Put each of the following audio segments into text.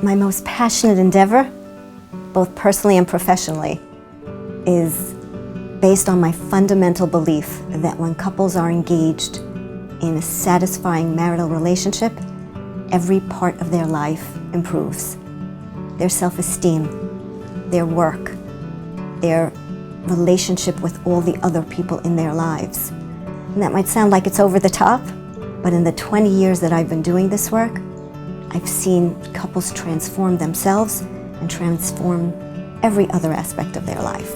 My most passionate endeavor, both personally and professionally, is based on my fundamental belief that when couples are engaged in a satisfying marital relationship, every part of their life improves. Their self-esteem, their work, their relationship with all the other people in their lives. And that might sound like it's over the top, but in the 20 years that I've been doing this work, I've seen couples transform themselves and transform every other aspect of their life.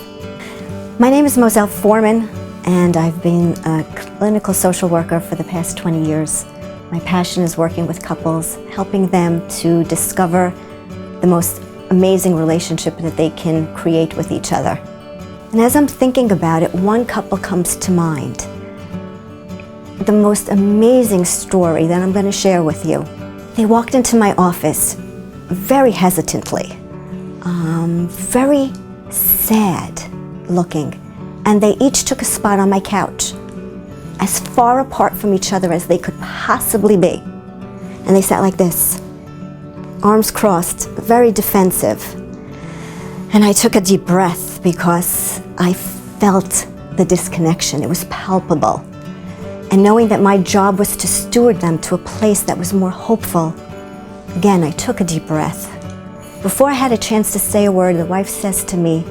My name is Moselle Foreman, and I've been a clinical social worker for the past 20 years. My passion is working with couples, helping them to discover the most amazing relationship that they can create with each other. And as I'm thinking about it, one couple comes to mind. The most amazing story that I'm going to share with you. They walked into my office very hesitantly, very sad looking, and they each took a spot on my couch, as far apart from each other as they could possibly be. And they sat like this, arms crossed, very defensive. And I took a deep breath because I felt the disconnection. It was palpable. And knowing that my job was to steward them to a place that was more hopeful, again, I took a deep breath. Before I had a chance to say a word, the wife says to me,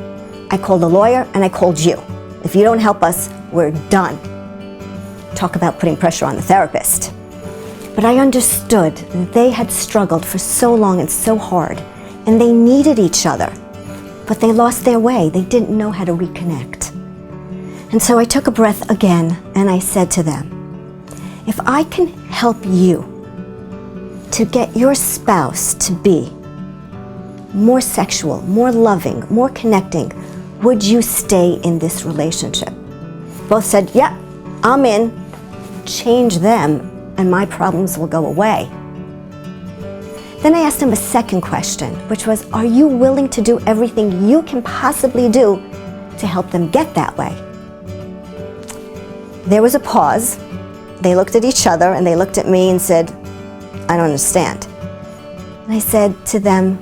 I called a lawyer and I called you. If you don't help us, we're done. Talk about putting pressure on the therapist. But I understood that they had struggled for so long and so hard, and they needed each other. But they lost their way. They didn't know how to reconnect. And so I took a breath again, and I said to them, if I can help you to get your spouse to be more sexual, more loving, more connecting, would you stay in this relationship? Both said, yeah, I'm in. Change them, and my problems will go away. Then I asked him a second question, which was, are you willing to do everything you can possibly do to help them get that way? There was a pause. They looked at each other and they looked at me and said, I don't understand. And I said to them,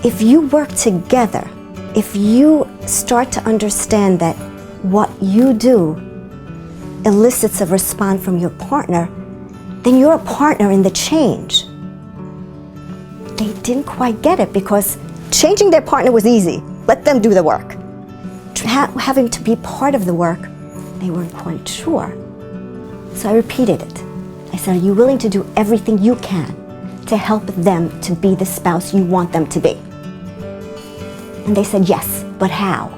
if you work together, if you start to understand that what you do elicits a response from your partner, then you're a partner in the change. They didn't quite get it because changing their partner was easy. Let them do the work. Having to be part of the work, they weren't quite sure. So I repeated it. I said, are you willing to do everything you can to help them to be the spouse you want them to be? And they said, yes, but how?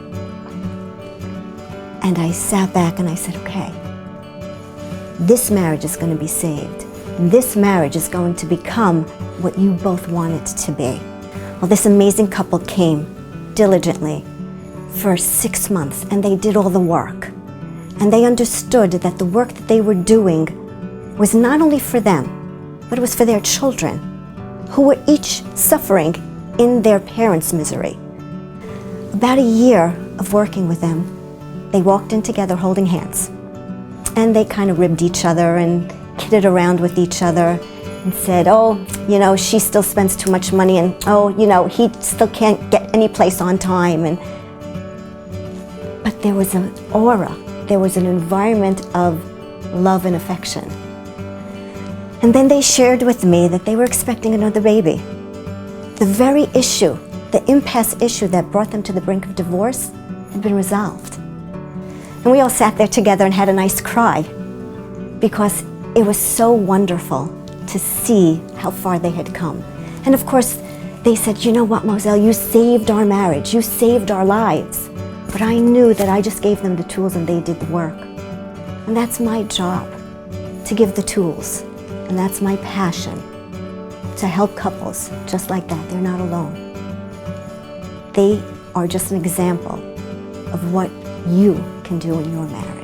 And I sat back and I said, okay, this marriage is going to be saved. This marriage is going to become what you both want it to be. Well, this amazing couple came diligently for 6 months, and they did all the work. And they understood that the work that they were doing was not only for them, but it was for their children, who were each suffering in their parents' misery. About a year of working with them, they walked in together holding hands. And they kind of ribbed each other and kidded around with each other and said, oh, you know, she still spends too much money, and oh, you know, he still can't get any place on time. But there was an aura, there was an environment of love and affection. And then they shared with me that they were expecting another baby. The very issue, the impasse issue that brought them to the brink of divorce had been resolved. And we all sat there together and had a nice cry because it was so wonderful to see how far they had come. And of course, they said, you know what, Moselle, you saved our marriage, you saved our lives. But I knew that I just gave them the tools and they did the work. And that's my job, to give the tools. And that's my passion, to help couples just like that. They're not alone. They are just an example of what you can do in your marriage.